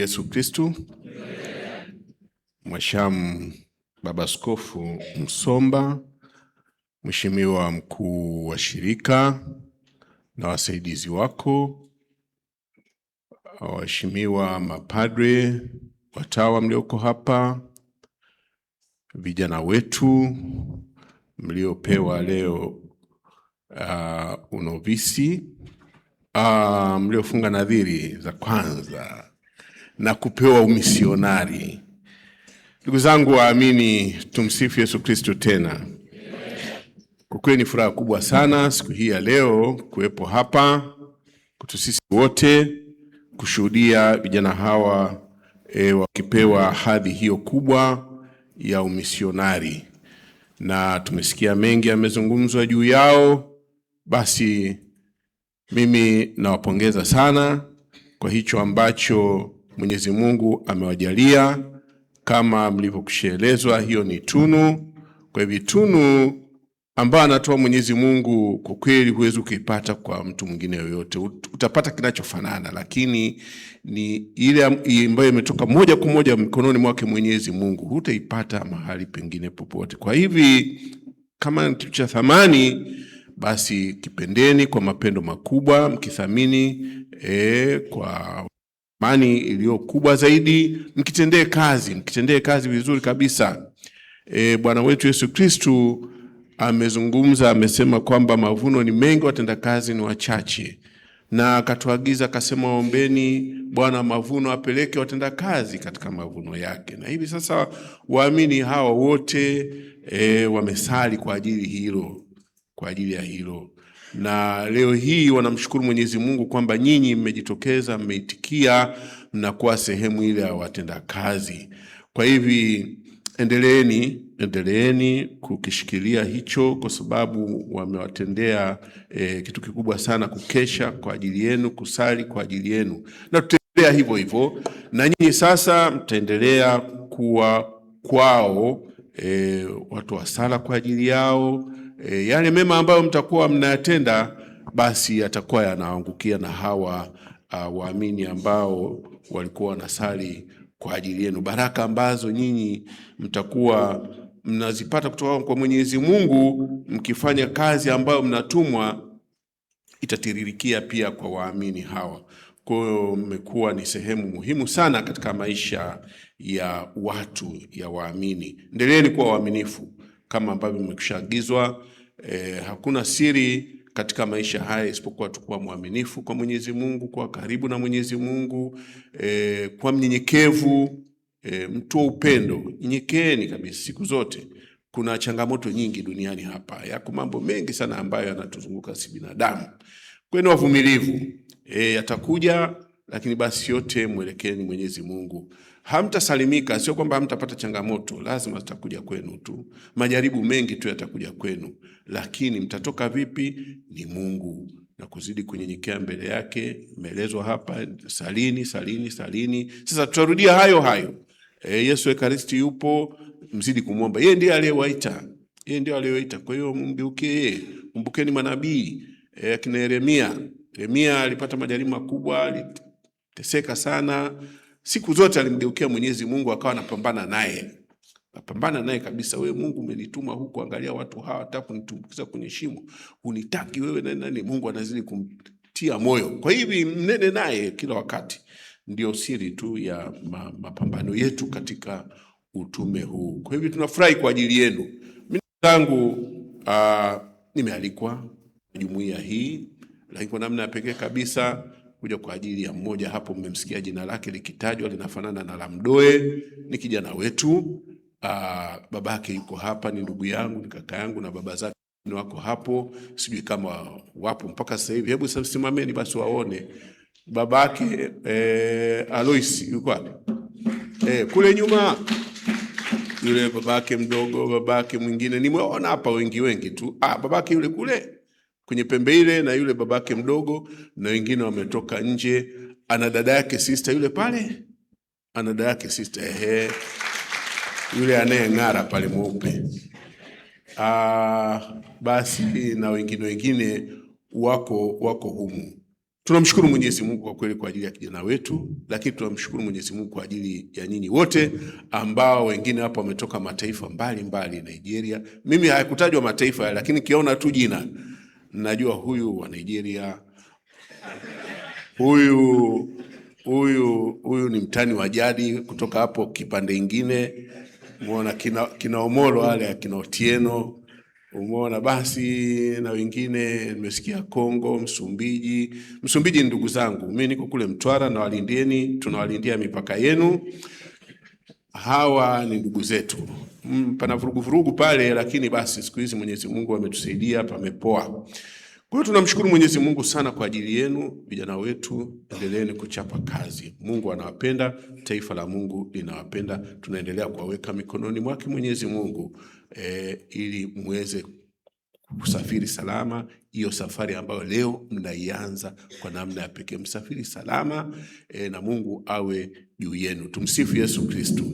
Yesu Kristu. Mwashamu Baba Askofu Msomba, Mheshimiwa mkuu wa shirika na wasaidizi wako, waheshimiwa mapadre, watawa mlioko hapa, vijana wetu mliopewa leo unovisi, mliofunga nadhiri za kwanza na kupewa umisionari. Ndugu zangu waamini, tumsifu Yesu Kristo tena. Kwa kweli ni furaha kubwa sana siku hii ya leo kuwepo hapa kwetu sisi wote kushuhudia vijana hawa wakipewa hadhi hiyo kubwa ya umisionari, na tumesikia mengi yamezungumzwa juu yao. Basi mimi nawapongeza sana kwa hicho ambacho Mwenyezi Mungu amewajalia. Kama mlivyokushaelezwa, hiyo ni tunu. Kwa hivyo tunu ambayo anatoa Mwenyezi Mungu, kwa kweli huwezi kuipata kwa mtu mwingine yoyote. Utapata kinachofanana, lakini ni ile ambayo imetoka moja kwa moja mikononi mwake Mwenyezi Mungu, hutaipata mahali pengine popote. Kwa hivi kama ni kitu cha thamani, basi kipendeni kwa mapendo makubwa, mkithamini kwa imani iliyo kubwa zaidi, mkitendee kazi vizuri kabisa. Bwana wetu Yesu Kristu amezungumza, amesema kwamba mavuno ni mengi, watendakazi ni wachache, na akatuagiza akasema, ombeni Bwana mavuno apeleke watendakazi katika mavuno yake. Na hivi sasa waamini hawa wote wamesali kwa ajili ya hilo, na leo hii wanamshukuru Mwenyezi Mungu kwamba nyinyi mmejitokeza, mmeitikia, mnakuwa sehemu ile ya watendakazi. Kwa hivi endeleeni kukishikilia hicho, kwa sababu wamewatendea kitu kikubwa sana, kukesha kwa ajili yenu, kusali kwa ajili yenu, na tutaendelea hivyo hivyo. Na nyinyi sasa mtaendelea kuwa kwao watu wa sala kwa ajili yao. Yale mema ambayo mtakuwa mnayatenda, basi yatakuwa yanaangukia na hawa waamini ambao walikuwa wanasali kwa ajili yenu. Baraka ambazo nyinyi mtakuwa mnazipata kutoka kwa Mwenyezi Mungu mkifanya kazi ambayo mnatumwa, itatiririkia pia kwa waamini hawa. Kwa hiyo mmekuwa ni sehemu muhimu sana katika maisha ya watu, ya waamini. Endeleeni kuwa waaminifu kama ambavyo mmekushagizwa. Hakuna siri katika maisha haya isipokuwa tukua mwaminifu kwa Mwenyezi Mungu, kwa karibu na Mwenyezi Mungu, kwa mnyenyekevu, mtu wa upendo. Nyenyekeeni kabisa siku zote. Kuna changamoto nyingi duniani hapa, yako mambo mengi sana ambayo yanatuzunguka si binadamu. Kweni wavumilivu, yatakuja, lakini basi yote mwelekeni Mwenyezi Mungu. Hamtasalimika, sio kwamba hamtapata changamoto, lazima zitakuja kwenu tu. Majaribu mengi tu yatakuja kwenu, lakini mtatoka vipi ni Mungu, na kuzidi kunyenyekea mbele yake. Imeelezwa hapa, salini. Sasa tutarudia hayo. Yesu Ekaristi yupo, mzidi kumwomba. Yeye ndiye aliyewaita. Kwa hiyo mgeukie yeye. Kumbukeni manabii, akina Yeremia alipata majaribu makubwa, aliteseka sana. Siku zote alimgeukia Mwenyezi Mungu, akawa anapambana naye kabisa. Wewe Mungu umenituma huku, angalia watu hawa wataka kunitumbukiza kwenye shimo, unitaki wewe nani? Mungu anazidi kumtia moyo. Kwa hivi mnene naye kila wakati. Ndio siri tu ya mapambano yetu katika utume huu. Kwa hivi tunafurahi kwa ajili yenu. Mimi zangu nimealikwa jumuiya hii, lakini kwa namna pekee kabisa kuja kwa ajili ya mmoja hapo, mmemsikia jina lake likitajwa, linafanana na la Mdoe. Ni kijana wetu, babake yuko hapa, ni ndugu yangu, ni kaka yangu, na baba zake wako hapo. Sijui kama wapo mpaka sasa hivi. Hebu simameni basi waone babake. Alois yuko wapi? Kule nyuma, yule babake mdogo, babake mwingine nimeona hapa wengi tu. Babake yule kule kwenye pembe ile, na yule babake mdogo, na wengine wametoka nje. Ana dada yake sister yule pale, yule anayeng'ara pale mweupe. Basi na wengine wako humu. Tunamshukuru Mwenyezi Mungu kwa kweli kwa ajili ya kijana wetu, lakini tunamshukuru Mwenyezi Mungu kwa ajili ya nyinyi wote ambao wengine hapo wametoka mataifa mbalimbali Nigeria. Mimi hayakutajwa mataifa, lakini kiona tu jina najua huyu wa Nigeria, huyu ni mtani wa jadi kutoka hapo kipande ingine. Umeona kina Omolo wale kina Otieno. Umeona basi na wengine nimesikia Kongo, Msumbiji ni ndugu zangu. Mimi niko kule Mtwara na walindieni, tunawalindia mipaka yenu. Hawa ni ndugu zetu. Pana vurugu pale, lakini basi siku hizi Mwenyezi Mungu ametusaidia, pamepoa. Kwa hiyo tunamshukuru Mwenyezi Mungu sana kwa ajili yenu vijana wetu, endeleeni kuchapa kazi. Mungu anawapenda, taifa la Mungu linawapenda. Tunaendelea kuwaweka mikononi mwake Mwenyezi Mungu ili muweze kusafiri salama. Hiyo safari ambayo leo mnaianza kwa namna ya pekee, msafiri salama na Mungu awe juu yenu. Tumsifu Yesu Kristo.